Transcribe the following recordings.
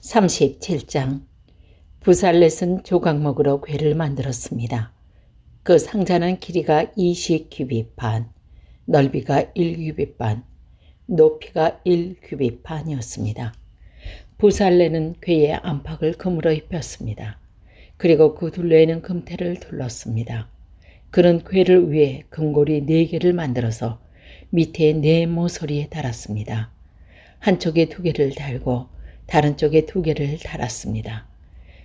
37장. 부살렛은 조각목으로 궤를 만들었습니다. 그 상자는 길이가 20규빗 반, 넓이가 1규빗 반, 높이가 1규빗 반이었습니다. 부살렛은 궤의 안팎을 금으로 입혔습니다. 그리고 그 둘레에는 금테를 둘렀습니다. 그는 궤를 위에 금고리 4개를 만들어서 밑에 4 모서리에 달았습니다. 한쪽에 2개를 달고 다른 쪽에 2개를 달았습니다.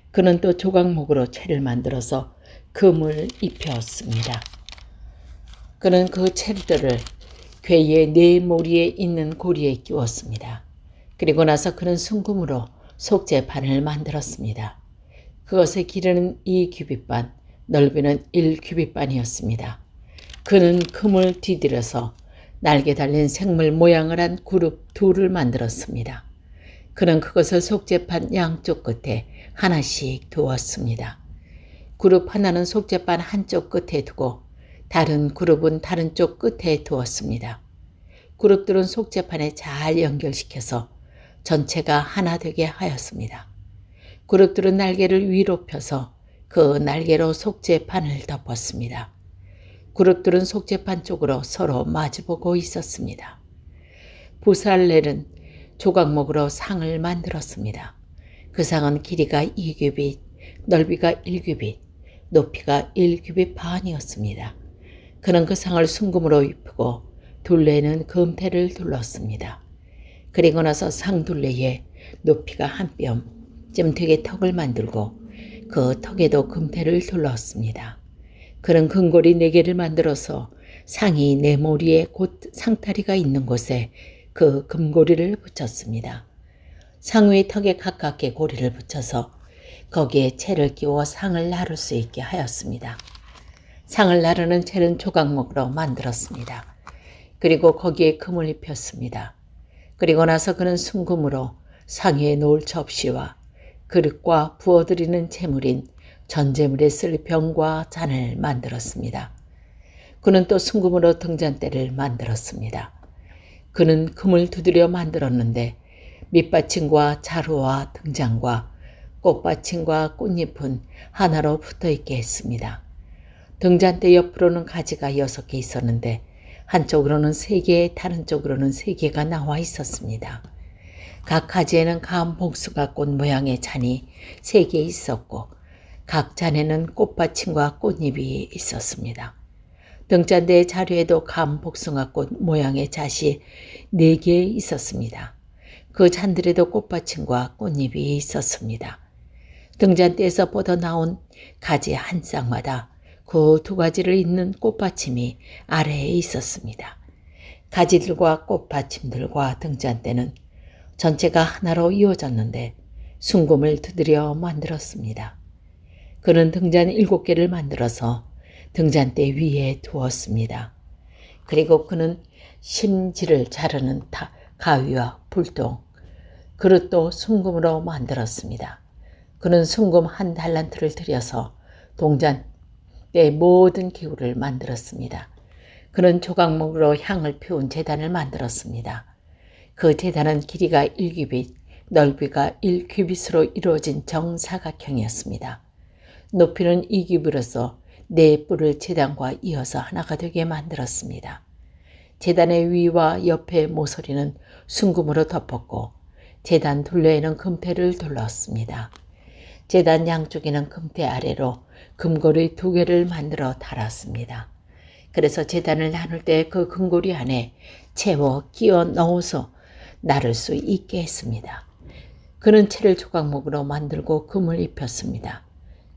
그는 또 조각목으로 채를 만들어서 금을 입혔습니다. 그는 그 채들을 궤의 4모리에 있는 고리에 끼웠습니다. 그리고 나서 그는 순금으로 속죄판을 만들었습니다. 그것의 길이는 2규빗 반, 넓이는 1규빗 반이었습니다. 그는 금을 뒤들여서 날개 달린 생물 모양을 한 그룹 2를 만들었습니다. 그는 그것을 속죄판 양쪽 끝에 하나씩 두었습니다. 그룹 하나는 속죄판 한쪽 끝에 두고 다른 그룹은 다른 쪽 끝에 두었습니다. 그룹들은 속죄판에 잘 연결시켜서 전체가 하나 되게 하였습니다. 그룹들은 날개를 위로 펴서 그 날개로 속죄판을 덮었습니다. 그룹들은 속죄판 쪽으로 서로 마주보고 있었습니다. 부살렐은 조각목으로 상을 만들었습니다. 그 상은 길이가 2규빗, 넓이가 1규빗, 높이가 1규빗 반이었습니다. 그는 그 상을 순금으로 입히고 둘레에는 금테를 둘렀습니다. 그리고 나서 상 둘레에 높이가 한 뼘쯤 되게 턱을 만들고 그 턱에도 금테를 둘렀습니다. 그는 금고리 4개를 만들어서 상이 4모리에 곧 상다리가 있는 곳에 그 금고리를 붙였습니다. 상의 턱에 가깝게 고리를 붙여서 거기에 채를 끼워 상을 나를 수 있게 하였습니다. 상을 나르는 채는 조각목으로 만들었습니다. 그리고 거기에 금을 입혔습니다. 그리고 나서 그는 순금으로 상 위에 놓을 접시와 그릇과 부어드리는 제물인 전제물에 쓸 병과 잔을 만들었습니다. 그는 또 순금으로 등잔대를 만들었습니다. 그는 금을 두드려 만들었는데 밑받침과 자루와 등잔과 꽃받침과 꽃잎은 하나로 붙어있게 했습니다. 등잔대 옆으로는 가지가 6개 있었는데 한쪽으로는 3개, 다른 쪽으로는 3개가 나와 있었습니다. 각 가지에는 감 복숭아 꽃 모양의 잔이 3개 있었고 각 잔에는 꽃받침과 꽃잎이 있었습니다. 등잔대의 자루에도 감 복숭아꽃 모양의 잣이 4개 있었습니다. 그 잔들에도 꽃받침과 꽃잎이 있었습니다. 등잔대에서 뻗어나온 가지 한 쌍마다 그 2가지를 잇는 꽃받침이 아래에 있었습니다. 가지들과 꽃받침들과 등잔대는 전체가 하나로 이어졌는데 순금을 두드려 만들었습니다. 그는 등잔 7개를 만들어서 등잔대 위에 두었습니다. 그리고 그는 심지를 자르는 가위와 불똥, 그릇도 순금으로 만들었습니다. 그는 순금 1달란트를 들여서 동잔대의 모든 기구를 만들었습니다. 그는 조각목으로 향을 피운 제단을 만들었습니다. 그 제단은 길이가 1규빗, 넓이가 1규빗으로 이루어진 정사각형이었습니다. 높이는 2규빗으로서 4뿔을 제단과 이어서 하나가 되게 만들었습니다. 제단의 위와 옆의 모서리는 순금으로 덮었고 제단 둘레에는 금테를 둘렀습니다. 제단 양쪽에는 금테 아래로 금고리 2개를 만들어 달았습니다. 그래서 제단을 나눌 때 그 금고리 안에 채워 끼워 넣어서 나를 수 있게 했습니다. 그는 채를 조각목으로 만들고 금을 입혔습니다.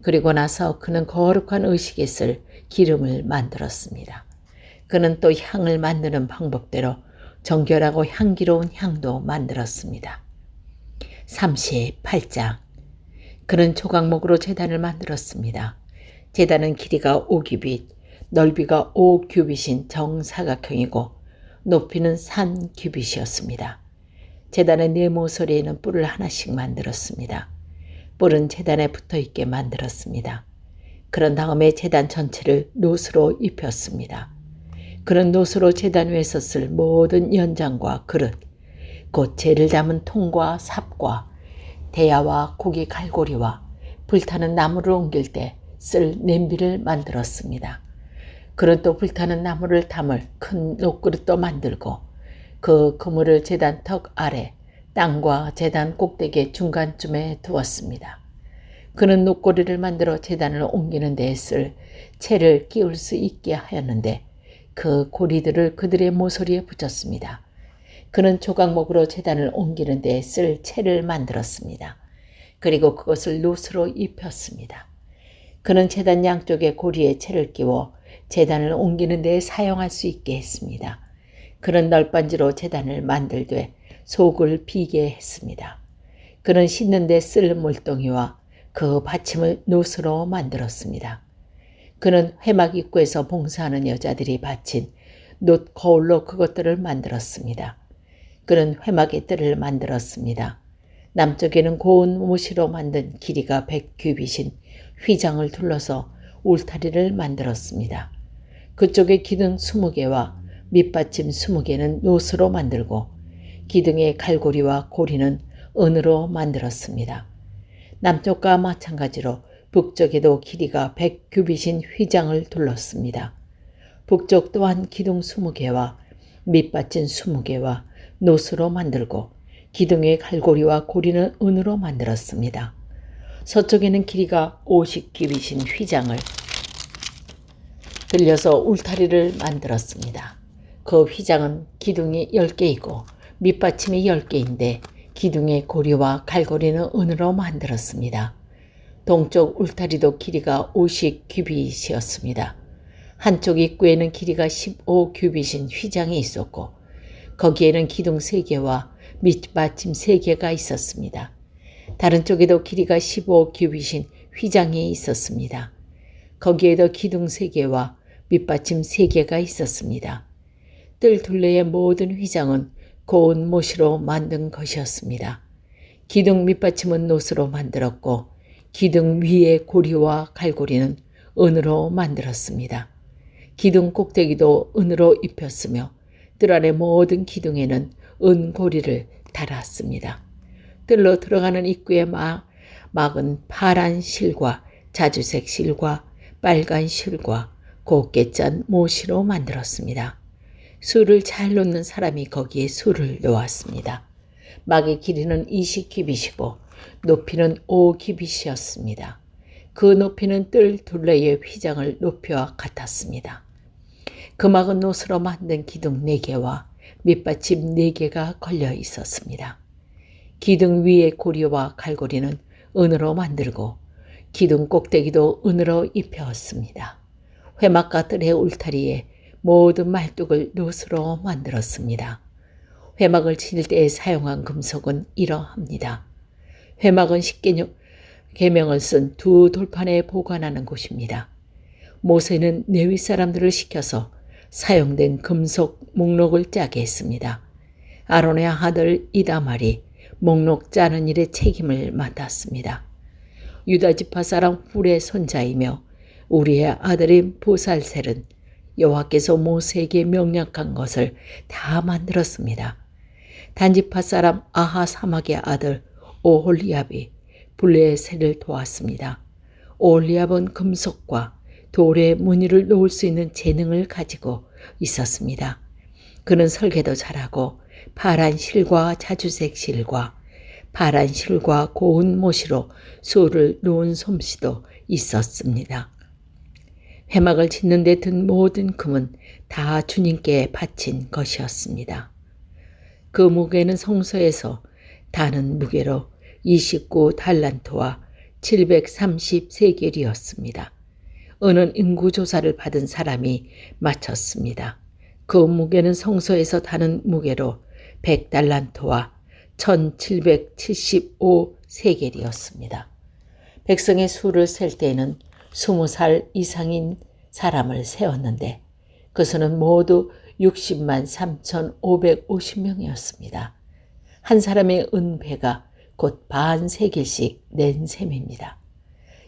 그리고 나서 그는 거룩한 의식에 쓸 기름을 만들었습니다. 그는 또 향을 만드는 방법대로 정결하고 향기로운 향도 만들었습니다. 38장. 그는 조각목으로 제단을 만들었습니다. 제단은 길이가 5규빗, 넓이가 5규빗인 정사각형이고 높이는 3규빗이었습니다. 제단의 4 모서리에는 뿔을 하나씩 만들었습니다. 뿔은 제단에 붙어있게 만들었습니다. 그런 다음에 제단 전체를 놋으로 입혔습니다. 그는 놋으로 제단 위에서 쓸 모든 연장과 그릇, 곧 재를 담은 통과 삽과 대야와 고기 갈고리와 불타는 나무를 옮길 때 쓸 냄비를 만들었습니다. 그는 또 불타는 나무를 담을 큰 녹그릇도 만들고 그 그물을 제단 턱 아래 땅과 제단 꼭대기 중간쯤에 두었습니다. 그는 녹고리를 만들어 제단을 옮기는 데에 쓸 채를 끼울 수 있게 하였는데 그 고리들을 그들의 모서리에 붙였습니다. 그는 조각목으로 제단을 옮기는 데에 쓸 채를 만들었습니다. 그리고 그것을 놋으로 입혔습니다. 그는 제단 양쪽에 고리에 채를 끼워 제단을 옮기는 데에 사용할 수 있게 했습니다. 그는 널빤지로 제단을 만들되 속을 비게 했습니다. 그는 씻는 데 쓸 물동이와 그 받침을 놋으로 만들었습니다. 그는 회막 입구에서 봉사하는 여자들이 받친 놋 거울로 그것들을 만들었습니다. 그는 회막의 뜰을 만들었습니다. 남쪽에는 고운 모시로 만든 길이가 100규빗인 휘장을 둘러서 울타리를 만들었습니다. 그쪽에 기둥 20개와 밑받침 20개는 놋으로 만들고 기둥의 갈고리와 고리는 은으로 만들었습니다. 남쪽과 마찬가지로 북쪽에도 길이가 100규빗인 휘장을 둘렀습니다. 북쪽 또한 기둥 20개와 밑받침 20개와 놋으로 만들고 기둥의 갈고리와 고리는 은으로 만들었습니다. 서쪽에는 길이가 50규빗인 휘장을 들려서 울타리를 만들었습니다. 그 휘장은 기둥이 10개이고 밑받침이 10개인데 기둥의 고리와 갈고리는 은으로 만들었습니다. 동쪽 울타리도 길이가 50규빗이었습니다. 한쪽 입구에는 길이가 15규빗인 휘장이 있었고 거기에는 기둥 3개와 밑받침 3개가 있었습니다. 다른 쪽에도 길이가 15규빗인 휘장이 있었습니다. 거기에도 기둥 3개와 밑받침 3개가 있었습니다. 뜰 둘레의 모든 휘장은 고운 모시로 만든 것이었습니다. 기둥 밑받침은 놋으로 만들었고 기둥 위의 고리와 갈고리는 은으로 만들었습니다. 기둥 꼭대기도 은으로 입혔으며 뜰 안의 모든 기둥에는 은고리를 달았습니다. 뜰로 들어가는 입구의 막은 파란 실과 자주색 실과 빨간 실과 곱게 짠 모시로 만들었습니다. 술을 잘 놓는 사람이 거기에 술을 놓았습니다. 막의 길이는 20규빗이고 높이는 5규빗이었습니다. 그 높이는 뜰 둘레의 휘장을 높이와 같았습니다. 그 막은 놋으로 만든 기둥 4개와 밑받침 4개가 걸려 있었습니다. 기둥 위의 고리와 갈고리는 은으로 만들고 기둥 꼭대기도 은으로 입혔습니다. 회막과 뜰의 울타리에 모든 말뚝을 놋으로 만들었습니다. 회막을 칠 때에 사용한 금속은 이러합니다. 회막은 십계명을 쓴 2 돌판에 보관하는 곳입니다. 모세는 레위 사람들을 시켜서 사용된 금속 목록을 짜게 했습니다. 아론의 아들 이다말이 목록 짜는 일에 책임을 맡았습니다. 유다 지파 사람 훌의 손자이며 우리의 아들인 보살셀은 여호와께서 모세에게 명령한 것을 다 만들었습니다. 단지파 사람 아하사막의 아들 오홀리압이 블레셋을 도왔습니다. 오홀리압은 금속과 돌에 무늬를 놓을 수 있는 재능을 가지고 있었습니다. 그는 설계도 잘하고 파란 실과 자주색 실과 파란 실과 고운 모시로 수를 놓은 솜씨도 있었습니다. 회막을 짓는 데 든 모든 금은 다 주님께 바친 것이었습니다. 그 무게는 성소에서 다는 무게로 29달란트와 730세겔이었습니다. 은은 인구조사를 받은 사람이 맞췄습니다. 그 무게는 성소에서 다는 무게로 100달란트와 1775세겔이었습니다. 백성의 수를 셀 때에는 20살 이상인 사람을 세웠는데 그 수는 모두 60만 3,550명이었습니다. 한 사람의 은배가 곧 반 세겔씩 낸 셈입니다.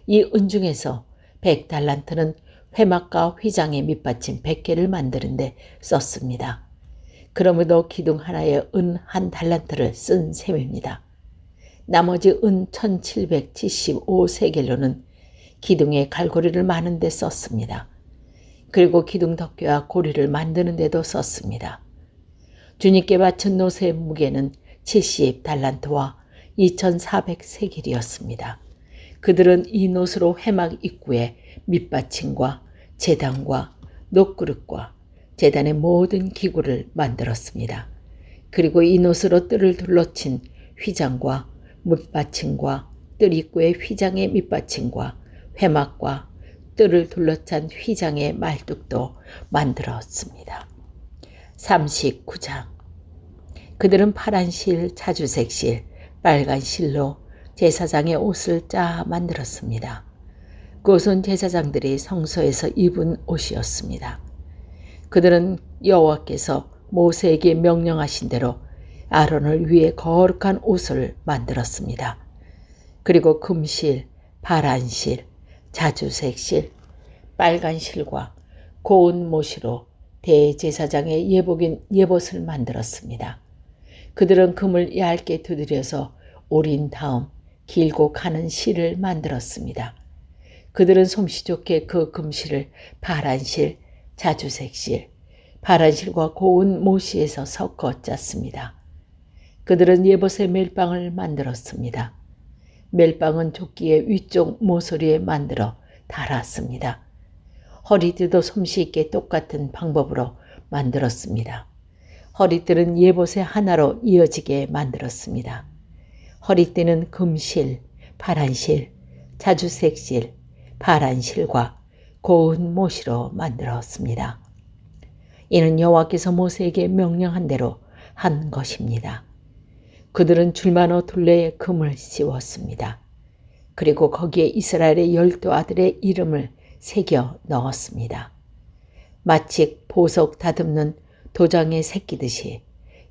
이 은 중에서 100달란트는 회막과 휘장의 밑받침 100개를 만드는데 썼습니다. 그러므로 기둥 하나에 은 1달란트를 쓴 셈입니다. 나머지 은 1775세겔로는 기둥에 갈고리를 마는 데 썼습니다. 그리고 기둥 덮개와 고리를 만드는 데도 썼습니다. 주님께 바친 노새의 무게는 70달란트와 2400세겔이었습니다. 그들은 이 노스로 회막 입구에 밑받침과 제단과 녹그릇과 제단의 모든 기구를 만들었습니다. 그리고 이 노스로 뜰을 둘러친 휘장과 밑받침과 뜰 입구의 휘장의 밑받침과 회막과 뜰을 둘러찬 휘장의 말뚝도 만들었습니다. 39장. 그들은 파란 실, 자주색 실, 빨간 실로 제사장의 옷을 짜 만들었습니다. 그것은 제사장들이 성소에서 입은 옷이었습니다. 그들은 여호와께서 모세에게 명령하신 대로 아론을 위해 거룩한 옷을 만들었습니다. 그리고 금실, 파란 실, 자주색 실, 빨간 실과 고운 모시로 대제사장의 예복인 예봇을 만들었습니다. 그들은 금을 얇게 두드려서 오린 다음 길고 가는 실을 만들었습니다. 그들은 솜씨 좋게 그 금실을 파란 실, 자주색 실, 파란 실과 고운 모시에서 섞어 짰습니다. 그들은 예봇의 멜빵을 만들었습니다. 멜빵은 조끼의 위쪽 모서리에 만들어 달았습니다. 허리띠도 솜씨 있게 똑같은 방법으로 만들었습니다. 허리띠는 예봇의 하나로 이어지게 만들었습니다. 허리띠는 금실, 파란실, 자주색실, 파란실과 고운 모시로 만들었습니다. 이는 여호와께서 모세에게 명령한 대로 한 것입니다. 그들은 줄만호 둘레에 금을 씌웠습니다. 그리고 거기에 이스라엘의 12 아들의 이름을 새겨 넣었습니다. 마치 보석 다듬는 도장에 새기듯이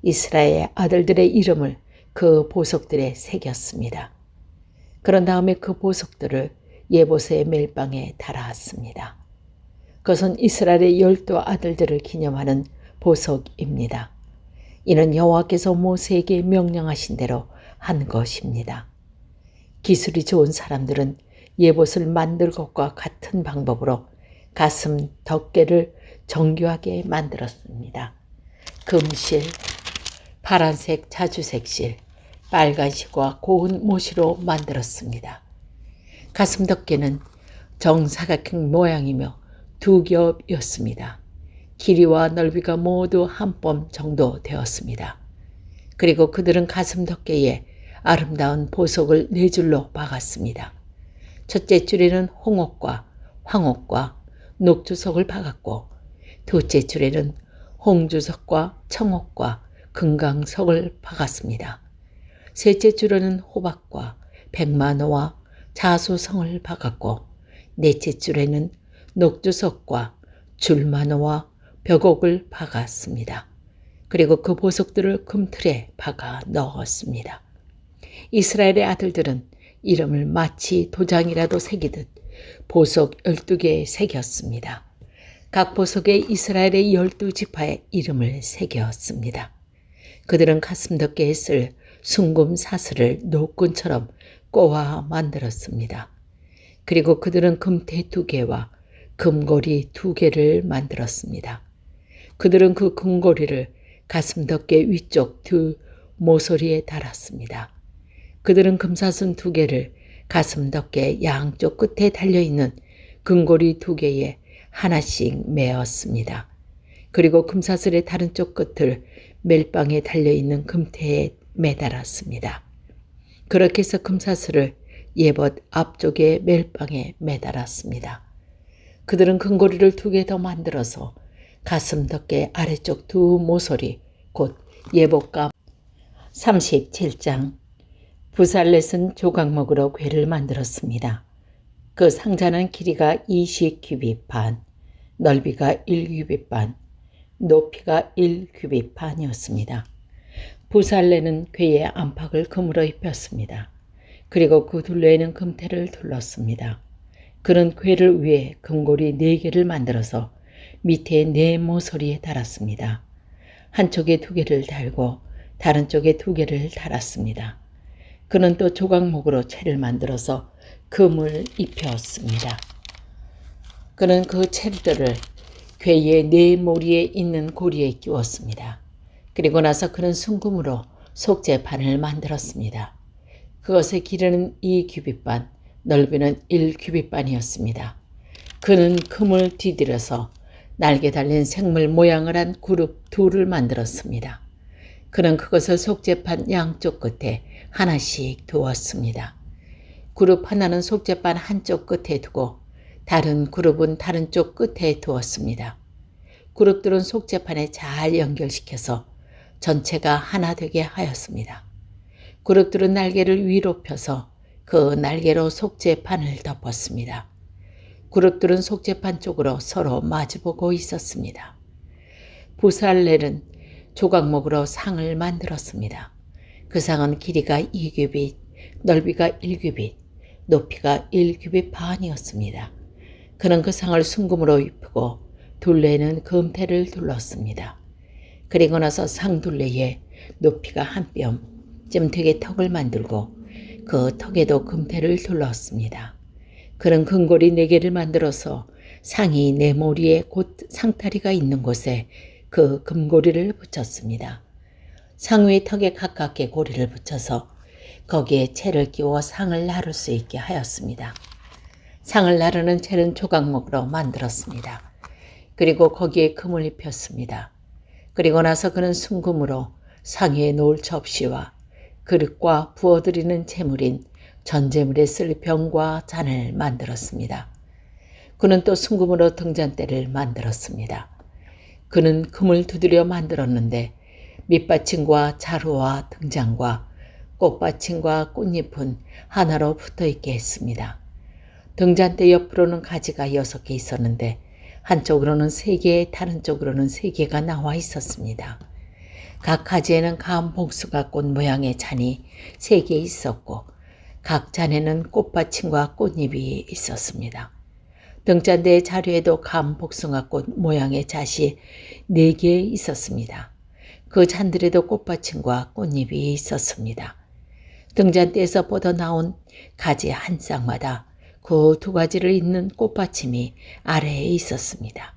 이스라엘 아들들의 이름을 그 보석들에 새겼습니다. 그런 다음에 그 보석들을 예봇의 멜빵에 달았습니다. 그것은 이스라엘의 12 아들들을 기념하는 보석입니다. 이는 여호와께서 모세에게 명령하신 대로 한 것입니다. 기술이 좋은 사람들은 예봇을 만들 것과 같은 방법으로 가슴 덮개를 정교하게 만들었습니다. 금실, 파란색 자주색 실, 빨간 실과 고운 모시로 만들었습니다. 가슴 덮개는 정사각형 모양이며 두 겹이었습니다. 길이와 넓이가 모두 한 뼘 정도 되었습니다. 그리고 그들은 가슴 덮개에 아름다운 보석을 4줄로 박았습니다. 첫째 줄에는 홍옥과 황옥과 녹주석을 박았고 둘째 줄에는 홍주석과 청옥과 금강석을 박았습니다. 셋째 줄에는 호박과 백만호와 자수성을 박았고 넷째 줄에는 녹주석과 줄만호와 벽옥을 박았습니다. 그리고 그 보석들을 금틀에 박아 넣었습니다. 이스라엘의 아들들은 이름을 마치 도장이라도 새기듯 보석 12개에 새겼습니다. 각 보석에 이스라엘의 12지파의 이름을 새겼습니다. 그들은 가슴 덮개에 쓸 순금 사슬을 노끈처럼 꼬아 만들었습니다. 그리고 그들은 금테 2개와 금고리 2개를 만들었습니다. 그들은 그 금고리를 가슴 덮개 위쪽 두 모서리에 달았습니다. 그들은 금사슬 2개를 가슴 덮개 양쪽 끝에 달려있는 금고리 2개에 하나씩 메었습니다. 그리고 금사슬의 다른 쪽 끝을 멜빵에 달려있는 금테에 매달았습니다. 그렇게 해서 금사슬을 예봇 앞쪽에 멜빵에 매달았습니다. 그들은 금고리를 2개 더 만들어서 가슴 덮개 아래쪽 두 모서리 곧 예복감 37장. 부살렛은 조각목으로 궤를 만들었습니다. 그 상자는 길이가 20규빗 반, 넓이가 1규빗 반, 높이가 1규빗 반이었습니다. 부살렛은 궤의 안팎을 금으로 입혔습니다. 그리고 그 둘레에는 금테를 둘렀습니다. 그는 궤를 위해 금고리 4개를 만들어서 밑에 4 모서리에 달았습니다. 한쪽에 2개를 달고 다른 쪽에 2개를 달았습니다. 그는 또 조각목으로 채를 만들어서 금을 입혔습니다. 그는 그 채들을 괴의 네 모리에 있는 고리에 끼웠습니다. 그리고 나서 그는 순금으로 속죄판을 만들었습니다. 그것의 길이는 2규빗반, 넓이는 1규빗반이었습니다. 그는 금을 뒤들여서 날개 달린 생물 모양을 한 그룹 둘을 만들었습니다. 그는 그것을 속죄판 양쪽 끝에 하나씩 두었습니다. 그룹 하나는 속죄판 한쪽 끝에 두고 다른 그룹은 다른 쪽 끝에 두었습니다. 그룹들은 속죄판에 잘 연결시켜서 전체가 하나 되게 하였습니다. 그룹들은 날개를 위로 펴서 그 날개로 속죄판을 덮었습니다. 그룹들은 속죄판 쪽으로 서로 마주보고 있었습니다. 부살렐은 조각목으로 상을 만들었습니다. 그 상은 길이가 2규빗, 넓이가 1규빗, 높이가 1규빗 반이었습니다. 그는 그 상을 순금으로 입히고 둘레에는 금테를 둘렀습니다. 그리고 나서 상 둘레에 높이가 한 뼘쯤 되게 턱을 만들고 그 턱에도 금테를 둘렀습니다. 그는 금고리 4개를 만들어서 상이 네 모리에 곧 상다리가 있는 곳에 그 금고리를 붙였습니다. 상 위 턱에 가깝게 고리를 붙여서 거기에 채를 끼워 상을 나를 수 있게 하였습니다. 상을 나르는 채는 조각목으로 만들었습니다. 그리고 거기에 금을 입혔습니다. 그리고 나서 그는 순금으로 상 위에 놓을 접시와 그릇과 부어드리는 제물인 전제물에 쓸 병과 잔을 만들었습니다. 그는 또 순금으로 등잔대를 만들었습니다. 그는 금을 두드려 만들었는데 밑받침과 자루와 등잔과 꽃받침과 꽃잎은 하나로 붙어있게 했습니다. 등잔대 옆으로는 가지가 6개 있었는데 한쪽으로는 3개, 다른 쪽으로는 3개가 나와 있었습니다. 각 가지에는 감 복숭아 꽃 모양의 잔이 3개 있었고 각 잔에는 꽃받침과 꽃잎이 있었습니다. 등잔대의 자루에도 감 복숭아 꽃 모양의 잣이 4개 있었습니다. 그 잔들에도 꽃받침과 꽃잎이 있었습니다. 등잔대에서 뻗어나온 가지 한 쌍마다 그 2가지를 잇는 꽃받침이 아래에 있었습니다.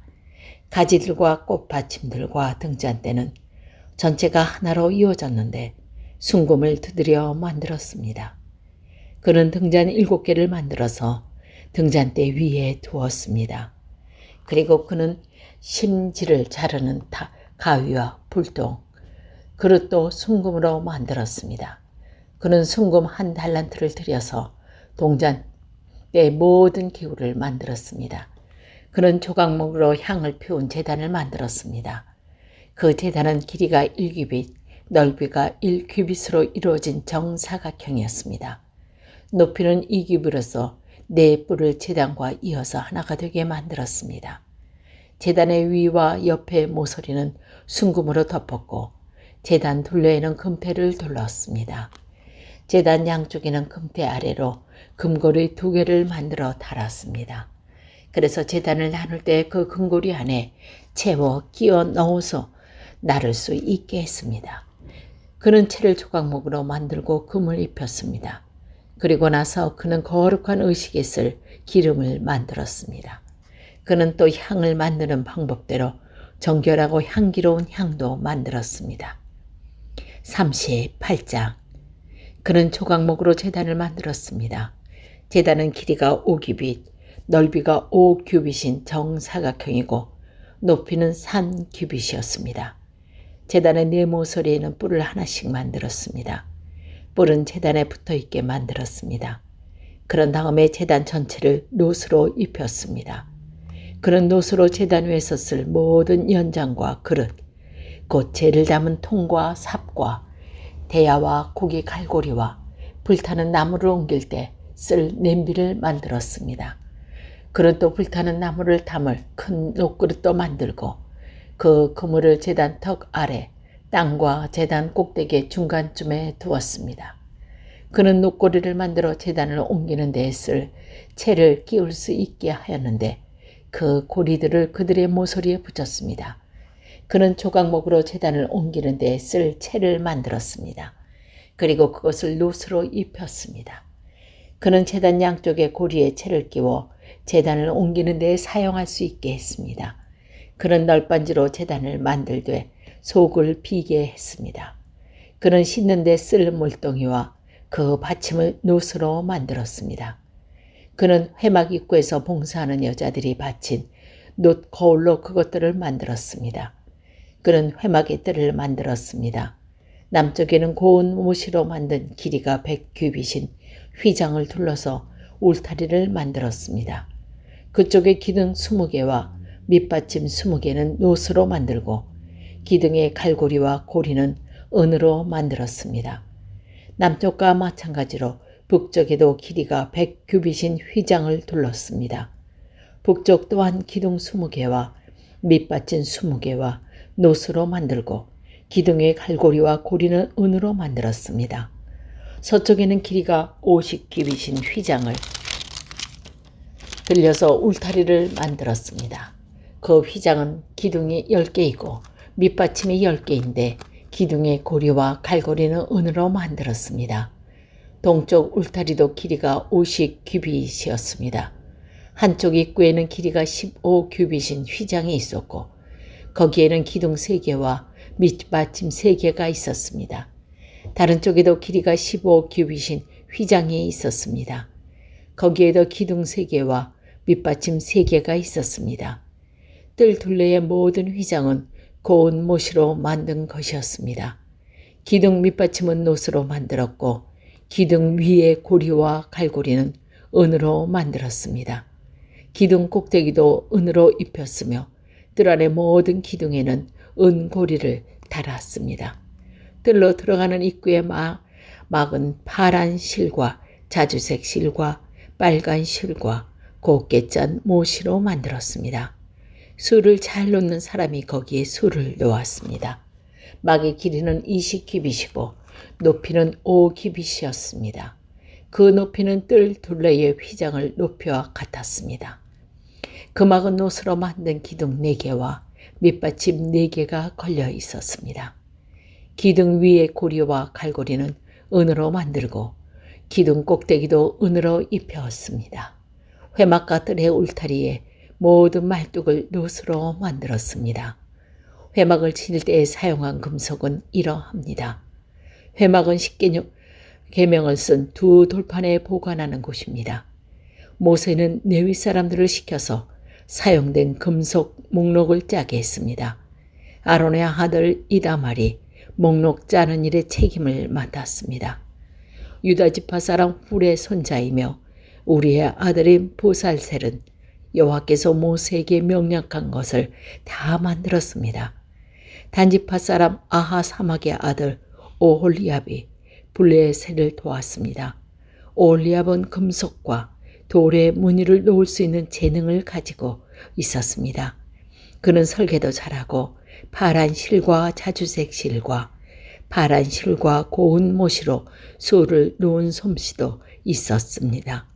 가지들과 꽃받침들과 등잔대는 전체가 하나로 이어졌는데 순금을 두드려 만들었습니다. 그는 등잔 7개를 만들어서 등잔대 위에 두었습니다. 그리고 그는 심지를 자르는 가위와 불똥, 그릇도 순금으로 만들었습니다. 그는 순금 1달란트를 들여서 동잔대 모든 기구를 만들었습니다. 그는 조각목으로 향을 피운 제단을 만들었습니다. 그 제단은 길이가 1규빗, 넓이가 1규빗으로 이루어진 정사각형이었습니다. 높이는 2규빗으로서 4뿔을 제단과 이어서 하나가 되게 만들었습니다. 제단의 위와 옆의 모서리는 순금으로 덮었고 제단 둘레에는 금테를 둘렀습니다. 제단 양쪽에는 금테 아래로 금고리 2개를 만들어 달았습니다. 그래서 제단을 나눌 때 그 금고리 안에 채워 끼워 넣어서 나를 수 있게 했습니다. 그는 채를 조각목으로 만들고 금을 입혔습니다. 그리고 나서 그는 거룩한 의식에 쓸 기름을 만들었습니다. 그는 또 향을 만드는 방법대로 정결하고 향기로운 향도 만들었습니다. 38장. 그는 조각목으로 제단을 만들었습니다. 제단은 길이가 5규빗, 넓이가 5규빗인 정사각형이고 높이는 3규빗이었습니다. 제단의 4모서리에는 뿔을 하나씩 만들었습니다. 뿔은 제단에 붙어있게 만들었습니다. 그런 다음에 제단 전체를 놋으로 입혔습니다. 그는 놋으로 제단 위에서 쓸 모든 연장과 그릇, 곧 재를 담은 통과 삽과 대야와 고기 갈고리와 불타는 나무를 옮길 때 쓸 냄비를 만들었습니다. 그는 또 불타는 나무를 담을 큰 녹그릇도 만들고 그 그물을 제단 턱 아래 땅과 제단 꼭대기 중간쯤에 두었습니다. 그는 녹고리를 만들어 제단을 옮기는 데에 쓸 채를 끼울 수 있게 하였는데 그 고리들을 그들의 모서리에 붙였습니다. 그는 조각목으로 제단을 옮기는 데에 쓸 채를 만들었습니다. 그리고 그것을 놋으로 입혔습니다. 그는 제단 양쪽에 고리에 채를 끼워 제단을 옮기는 데에 사용할 수 있게 했습니다. 그는 널빤지로 제단을 만들되 속을 비게 했습니다. 그는 씻는 데 쓸 물동이와 그 받침을 놋으로 만들었습니다. 그는 회막 입구에서 봉사하는 여자들이 바친 놋 거울로 그것들을 만들었습니다. 그는 회막의 뜰을 만들었습니다. 남쪽에는 고운 모시로 만든 길이가 100규빗인 휘장을 둘러서 울타리를 만들었습니다. 그쪽에 기둥 20개와 밑받침 20개는 놋으로 만들고 기둥의 갈고리와 고리는 은으로 만들었습니다. 남쪽과 마찬가지로 북쪽에도 길이가 100규빗인 휘장을 둘렀습니다. 북쪽 또한 기둥 20개와 밑받침 20개와 놋으로 만들고 기둥의 갈고리와 고리는 은으로 만들었습니다. 서쪽에는 길이가 50규빗인 휘장을 들려서 울타리를 만들었습니다. 그 휘장은 기둥이 10개이고 밑받침이 10개인데 기둥의 고리와 갈고리는 은으로 만들었습니다. 동쪽 울타리도 길이가 50규빗이었습니다. 한쪽 입구에는 길이가 15규빗인 휘장이 있었고 거기에는 기둥 3개와 밑받침 3개가 있었습니다. 다른 쪽에도 길이가 15규빗인 휘장이 있었습니다. 거기에도 기둥 3개와 밑받침 3개가 있었습니다. 뜰 둘레의 모든 휘장은 고운 모시로 만든 것이었습니다. 기둥 밑받침은 놋으로 만들었고 기둥 위의 고리와 갈고리는 은으로 만들었습니다. 기둥 꼭대기도 은으로 입혔으며 뜰 안의 모든 기둥에는 은고리를 달았습니다. 뜰로 들어가는 입구의 막은 파란 실과 자주색 실과 빨간 실과 곱게 짠 모시로 만들었습니다. 술을 잘 놓는 사람이 거기에 술을 놓았습니다. 막의 길이는 20규빗이고 높이는 5규빗이었습니다. 그 높이는 뜰 둘레의 휘장을 높이와 같았습니다. 그 막은 놋으로 만든 기둥 4개와 밑받침 4개가 걸려 있었습니다. 기둥 위의 고리와 갈고리는 은으로 만들고 기둥 꼭대기도 은으로 입혔습니다. 회막과 뜰의 울타리에 모든 말뚝을 놋으로 만들었습니다. 회막을 칠 때 사용한 금속은 이러합니다. 회막은 십계명을 쓴 2 돌판에 보관하는 곳입니다. 모세는 레위 사람들을 시켜서 사용된 금속 목록을 짜게 했습니다. 아론의 아들 이다말이 목록 짜는 일에 책임을 맡았습니다. 유다 지파 사람 훌의 손자이며 우리의 아들인 보살셀은 여호와께서 모세에게 명령한 것을 다 만들었습니다. 단지파 사람 아하사막의 아들 오홀리압이 블레셋을 도왔습니다. 오홀리압은 금속과 돌에 무늬를 놓을 수 있는 재능을 가지고 있었습니다. 그는 설계도 잘하고 파란 실과 자주색 실과 파란 실과 고운 모시로 수를 놓은 솜씨도 있었습니다.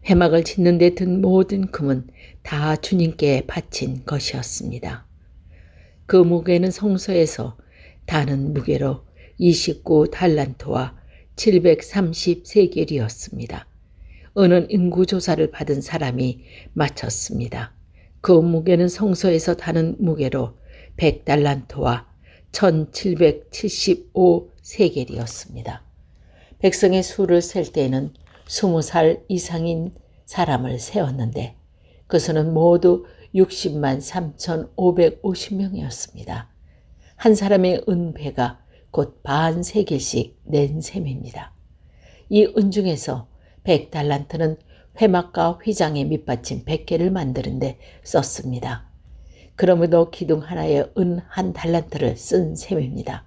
회막을 짓는 데 든 모든 금은 다 주님께 바친 것이었습니다. 그 무게는 성소에서 다는 무게로 29달란트와 730세겔이었습니다. 은은 인구조사를 받은 사람이 맞췄습니다. 그 무게는 성소에서 다는 무게로 100달란트와 1775세겔이었습니다. 백성의 수를 셀 때에는 20살 이상인 사람을 세웠는데 그 수는 모두 60만 3,550명이었습니다. 한 사람의 은배가 곧 반 세겔씩 낸 셈입니다. 이 은 중에서 100달란트는 회막과 휘장의 밑받침 100개를 만드는데 썼습니다. 그러므로 기둥 하나에 은 1달란트를 쓴 셈입니다.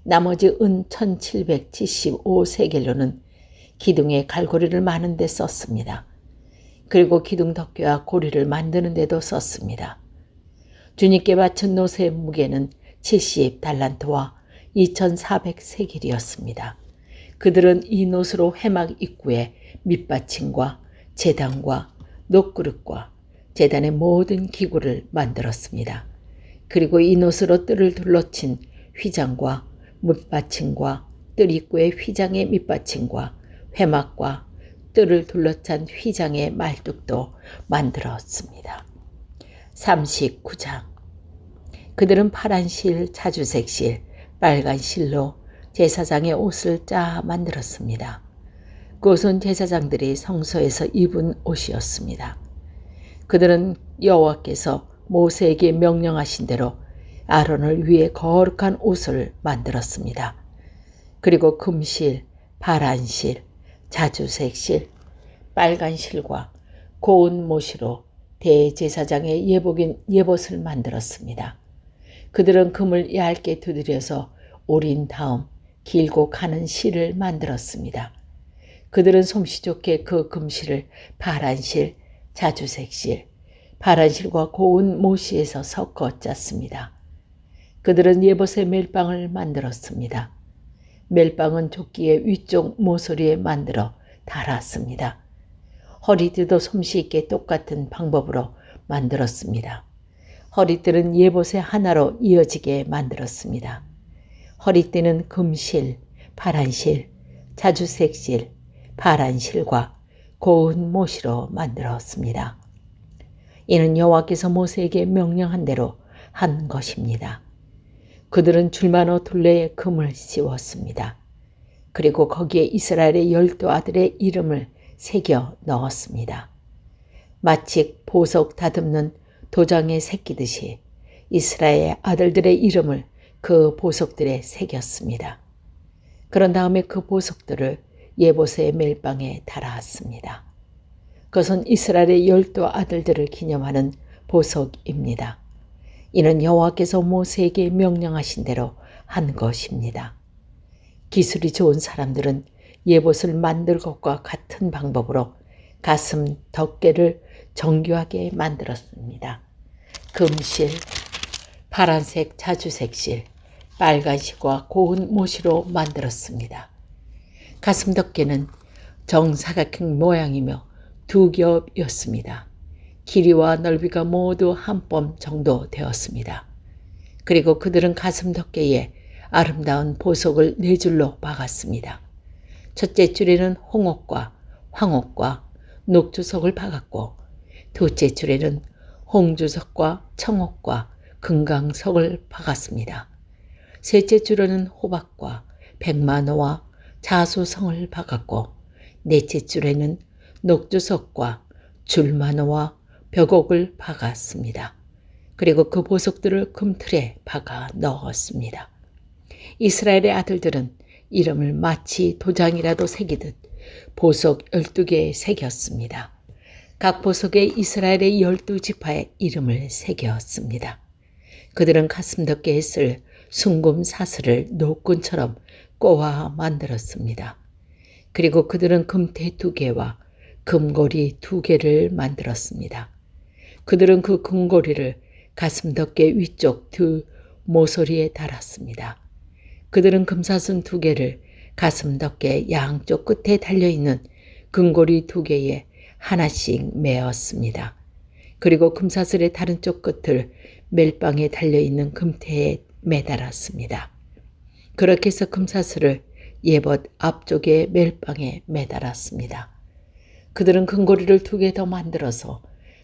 나머지 은 1775세겔로는 기둥의 갈고리를 마는 데 썼습니다. 그리고 기둥 덮개와 고리를 만드는 데도 썼습니다. 주님께 바친 놋의 무게는 70달란트와 2400세겔이었습니다. 그들은 이 놋으로 회막 입구에 밑받침과 제단과 놋그릇과 제단의 모든 기구를 만들었습니다. 그리고 이 놋으로 뜰을 둘러친 휘장과 밑받침과 뜰 입구의 휘장의 밑받침과 회막과 뜰을 둘러찬 휘장의 말뚝도 만들었습니다. 39장. 그들은 파란 실, 자주색 실, 빨간 실로 제사장의 옷을 짜 만들었습니다. 그것은 제사장들이 성소에서 입은 옷이었습니다. 그들은 여호와께서 모세에게 명령하신 대로 아론을 위해 거룩한 옷을 만들었습니다. 그리고 금실, 파란 실, 자주색 실, 빨간 실과 고운 모시로 대제사장의 예복인 예봇을 만들었습니다. 그들은 금을 얇게 두드려서 오린 다음 길고 가는 실을 만들었습니다. 그들은 솜씨 좋게 그 금실을 파란 실, 자주색 실, 파란 실과 고운 모시에서 섞어 짰습니다. 그들은 예봇의 멜빵을 만들었습니다. 멜빵은 조끼의 위쪽 모서리에 만들어 달았습니다. 허리띠도 솜씨 있게 똑같은 방법으로 만들었습니다. 허리띠는 예봇의 하나로 이어지게 만들었습니다. 허리띠는 금실, 파란실, 자주색실, 파란실과 고운 모시로 만들었습니다. 이는 여호와께서 모세에게 명령한 대로 한 것입니다. 그들은 줄만호 둘레에 금을 씌웠습니다. 그리고 거기에 이스라엘의 12 아들의 이름을 새겨 넣었습니다. 마치 보석 다듬는 도장에 새기듯이 이스라엘 아들들의 이름을 그 보석들에 새겼습니다. 그런 다음에 그 보석들을 예봇의 멜빵에 달았습니다. 그것은 이스라엘의 12 아들들을 기념하는 보석입니다. 이는 여호와께서 모세에게 명령하신 대로 한 것입니다. 기술이 좋은 사람들은 예봇을 만들 것과 같은 방법으로 가슴 덮개를 정교하게 만들었습니다. 금실, 파란색 자주색 실, 빨간 실과 고운 모시로 만들었습니다. 가슴 덮개는 정사각형 모양이며 2겹이었습니다. 길이와 넓이가 모두 한 뼘 정도 되었습니다. 그리고 그들은 가슴 덮개에 아름다운 보석을 4줄로 박았습니다. 첫째 줄에는 홍옥과 황옥과 녹주석을 박았고 둘째 줄에는 홍주석과 청옥과 금강석을 박았습니다. 셋째 줄에는 호박과 백마노와 자수성을 박았고 넷째 줄에는 녹주석과 줄마노와 벽옥을 박았습니다. 그리고 그 보석들을 금틀에 박아 넣었습니다. 이스라엘의 아들들은 이름을 마치 도장이라도 새기듯 보석 12개에 새겼습니다. 각 보석에 이스라엘의 12지파의 이름을 새겼습니다. 그들은 가슴 덮개에 쓸 순금 사슬을 노끈처럼 꼬아 만들었습니다. 그리고 그들은 금태 2개와 금고리 2개를 만들었습니다. 그들은 그 금고리를 가슴 덮개 위쪽 모서리에 달았습니다. 그들은 금사슬 2개를 가슴 덮개 양쪽 끝에 달려있는 금고리 2개에 하나씩 메었습니다. 그리고 금사슬의 다른 쪽 끝을 멜빵에 달려있는 금태에 매달았습니다. 그렇게 해서 금사슬을 예봇 앞쪽에 멜빵에 매달았습니다. 그들은 금고리를 2개 더 만들어서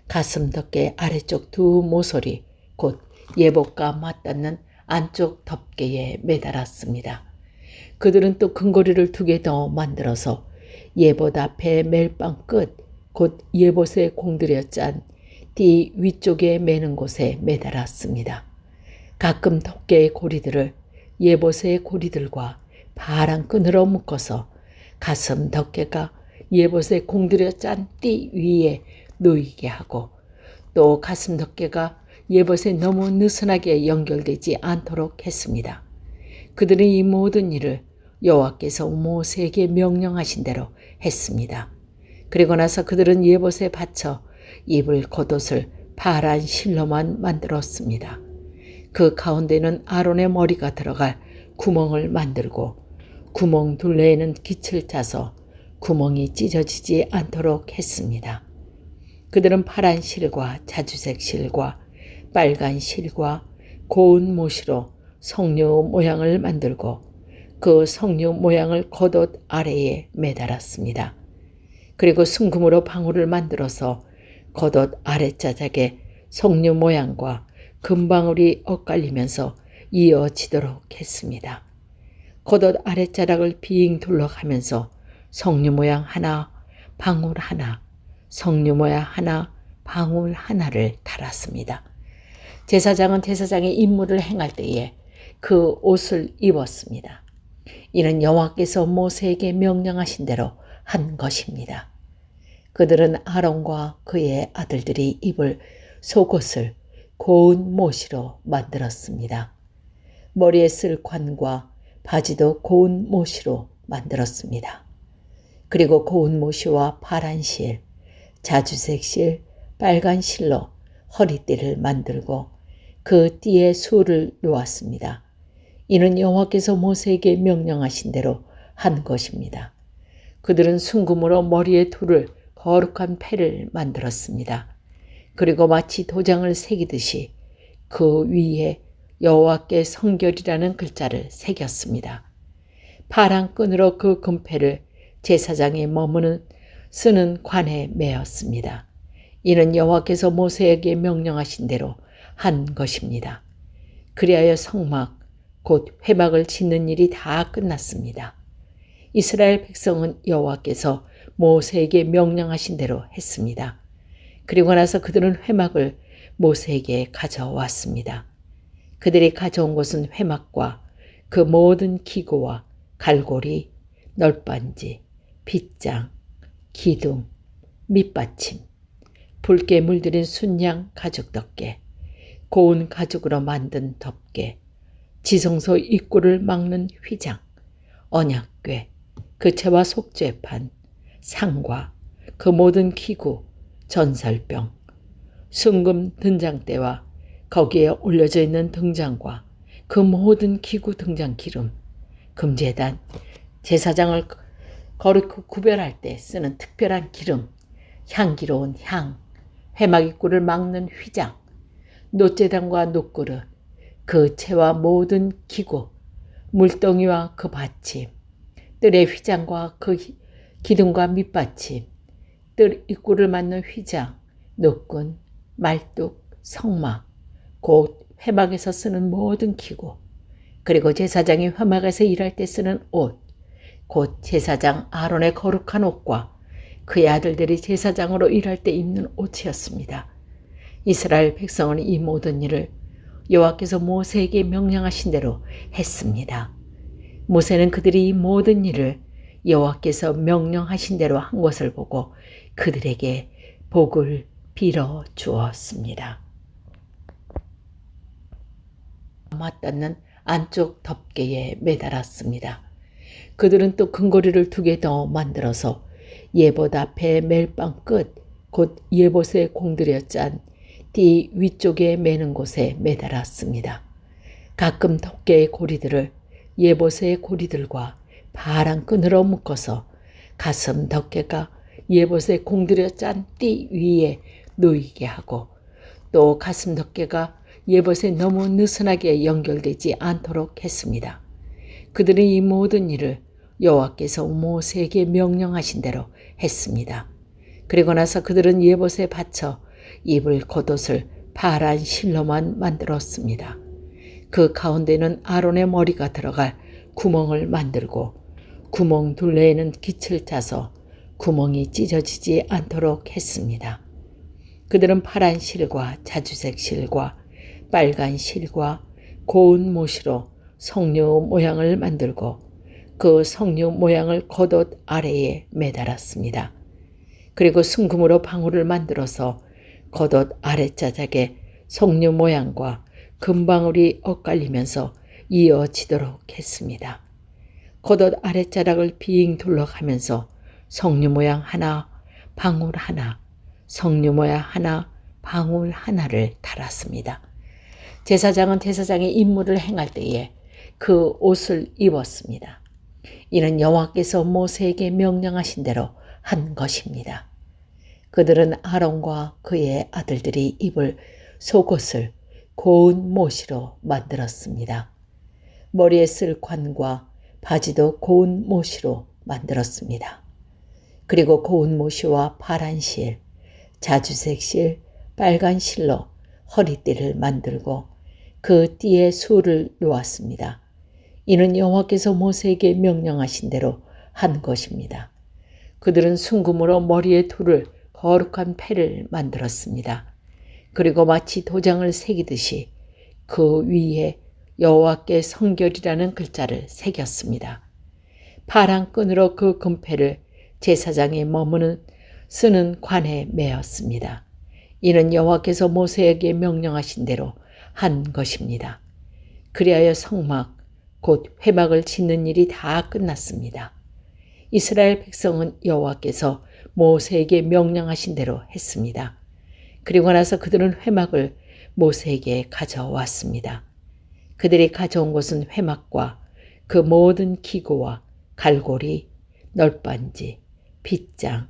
가슴 덮개 아래쪽 2 모서리 곧 예봇과 맞닿는 안쪽 덮개에 매달았습니다. 그들은 또 금고리를 2개 더 만들어서 예봇 앞에 멜빵 끝 곧 예봇에 공들여 짠 띠 위쪽에 매는 곳에 매달았습니다. 가끔 덮개의 고리들을 예봇의 고리들과 파란 끈으로 묶어서 가슴 덮개가 예봇에 공들여 짠 띠 위에 놓이게 하고 또 가슴 덮개가 예봇에 너무 느슨하게 연결되지 않도록 했습니다. 그들은 이 모든 일을 여호와께서 모세에게 명령하신 대로 했습니다. 그리고 나서 그들은 예봇에 받쳐 입을 겉옷을 파란 실로만 만들었습니다. 그 가운데는 아론의 머리가 들어갈 구멍을 만들고 구멍 둘레에는 깃을 짜서 구멍이 찢어지지 않도록 했습니다. 그들은 파란 실과 자주색 실과 빨간 실과 고운 모시로 석류 모양을 만들고 그 석류 모양을 겉옷 아래에 매달았습니다. 그리고 순금으로 방울을 만들어서 겉옷 아랫자락에 석류 모양과 금방울이 엇갈리면서 이어지도록 했습니다. 겉옷 아랫자락을 빙 둘러가면서 석류 모양 하나, 방울 하나, 석류 모양 하나, 방울 하나를 달았습니다. 제사장은 제사장의 임무를 행할 때에 그 옷을 입었습니다. 이는 여호와께서 모세에게 명령하신 대로 한 것입니다. 그들은 아론과 그의 아들들이 입을 속옷을 고운 모시로 만들었습니다. 머리에 쓸 관과 바지도 고운 모시로 만들었습니다. 그리고 고운 모시와 파란 실, 자주색 실, 빨간 실로 허리띠를 만들고 그 띠에 수를 놓았습니다. 이는 여호와께서 모세에게 명령하신 대로 한 것입니다. 그들은 순금으로 머리에 두를 거룩한 패를 만들었습니다. 그리고 마치 도장을 새기듯이 그 위에 여호와께 성결이라는 글자를 새겼습니다. 파란 끈으로 그 금패를 제사장이 쓰는 관에 매었습니다. 이는 여호와께서 모세에게 명령하신 대로 한 것입니다. 그리하여 성막, 곧 회막을 짓는 일이 다 끝났습니다. 이스라엘 백성은 여호와께서 모세에게 명령하신 대로 했습니다. 그리고 나서 그들은 회막을 모세에게 가져왔습니다. 그들이 가져온 것은 회막과 그 모든 기구와 갈고리, 널빤지, 빗장, 기둥, 밑받침, 붉게 물들인 순양 가죽 덮개, 고운 가죽으로 만든 덮개, 지성소 입구를 막는 휘장, 언약궤, 그 채와 속죄판, 상과 그 모든 기구, 전설병, 순금 등장대와 거기에 올려져 있는 등장과 그 모든 기구 등장 기름, 금제단, 제사장을 거룩히 구별할 때 쓰는 특별한 기름, 향기로운 향, 회막 입구를 막는 휘장, 놋제단과 놋그릇, 그 채와 모든 기구, 물동이와 그 받침, 뜰의 휘장과 그 기둥과 밑받침, 뜰 입구를 막는 휘장, 놋군, 말뚝, 성막, 곧 회막에서 쓰는 모든 기구, 그리고 제사장이 회막에서 일할 때 쓰는 옷, 곧 제사장 아론의 거룩한 옷과 그의 아들들이 제사장으로 일할 때 입는 옷이었습니다. 이스라엘 백성은 이 모든 일을 여호와께서 모세에게 명령하신 대로 했습니다. 모세는 그들이 이 모든 일을 여호와께서 명령하신 대로 한 것을 보고 그들에게 복을 빌어 주었습니다. 맞닿는 안쪽 덮개에 매달았습니다. 그들은 또 금고리를 2개 더 만들어서 예봇 앞에 멜빵 끝, 곧 예봇에 공들여 짠 띠 위쪽에 매는 곳에 매달았습니다. 가끔 덮개의 고리들을 예봇의 고리들과 파란 끈으로 묶어서 가슴 덮개가 예봇에 공들여 짠 띠 위에 놓이게 하고 또 가슴 덮개가 예봇에 너무 느슨하게 연결되지 않도록 했습니다. 그들은 이 모든 일을 여호와께서 모세에게 명령하신 대로 했습니다. 그리고 나서 그들은 예봇에 받쳐 입을 겉옷을 파란 실로만 만들었습니다. 그 가운데는 아론의 머리가 들어갈 구멍을 만들고 구멍 둘레에는 깃을 짜서 구멍이 찢어지지 않도록 했습니다. 그들은 파란 실과 자주색 실과 빨간 실과 고운 모시로 석류 모양을 만들고 그 석류 모양을 겉옷 아래에 매달았습니다. 그리고 순금으로 방울을 만들어서 겉옷 아랫자락에 석류 모양과 금방울이 엇갈리면서 이어지도록 했습니다. 겉옷 아랫자락을 빙 둘러가면서 석류 모양 하나, 방울 하나, 석류 모양 하나, 방울 하나를 달았습니다. 제사장은 제사장의 임무를 행할 때에 그 옷을 입었습니다. 이는 여호와께서 모세에게 명령하신 대로 한 것입니다. 그들은 아론과 그의 아들들이 입을 속옷을 고운 모시로 만들었습니다. 머리에 쓸 관과 바지도 고운 모시로 만들었습니다. 그리고 고운 모시와 파란 실, 자주색 실, 빨간 실로 허리띠를 만들고 그 띠에 수를 놓았습니다. 이는 여호와께서 모세에게 명령하신 대로 한 것입니다. 그들은 순금으로 머리에 두를 거룩한 패를 만들었습니다. 그리고 마치 도장을 새기듯이 그 위에 여호와께 성결이라는 글자를 새겼습니다. 파란 끈으로 그 금패를 제사장이 쓰는 관에 매었습니다. 이는 여호와께서 모세에게 명령하신 대로 한 것입니다. 그리하여 성막, 곧 회막을 짓는 일이 다 끝났습니다. 이스라엘 백성은 여호와께서 모세에게 명령하신 대로 했습니다. 그리고 나서 그들은 회막을 모세에게 가져왔습니다. 그들이 가져온 것은 회막과 그 모든 기구와 갈고리, 널빤지, 빗장,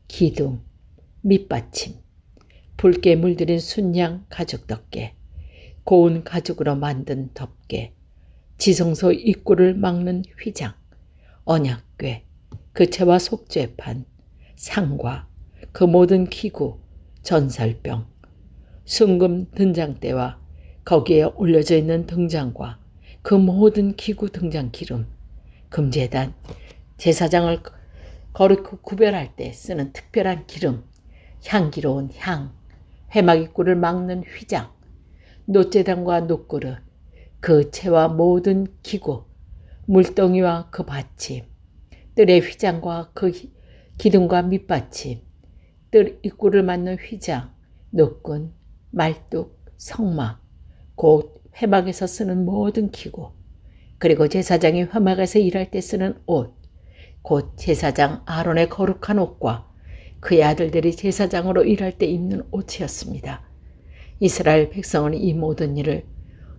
기둥, 밑받침, 붉게 물들인 순양 가죽 덮개, 고운 가죽으로 만든 덮개, 지성소 입구를 막는 휘장, 언약궤, 그 채와 속죄판, 상과 그 모든 기구, 전설병, 순금 등장대와 거기에 올려져 있는 등장과 그 모든 기구 등장 기름, 금제단, 제사장을 거룩히 구별할 때 쓰는 특별한 기름, 향기로운 향, 회막 입구를 막는 휘장, 놋제단과 놋그릇, 그 채와 모든 기구, 물동이와 그 받침, 뜰의 휘장과 그 기둥과 밑받침, 뜰 입구를 막는 휘장, 놋군, 말뚝, 성막, 곧 회막에서 쓰는 모든 기구, 그리고 제사장이 회막에서 일할 때 쓰는 옷, 곧 제사장 아론의 거룩한 옷과 그의 아들들이 제사장으로 일할 때 입는 옷이었습니다. 이스라엘 백성은 이 모든 일을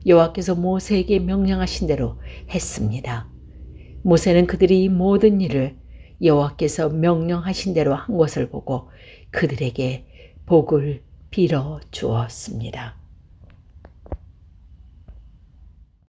여호와께서 모세에게 명령하신 대로 했습니다. 모세는 그들이 이 모든 일을 여호와께서 명령하신 대로 한 것을 보고 그들에게 복을 빌어 주었습니다.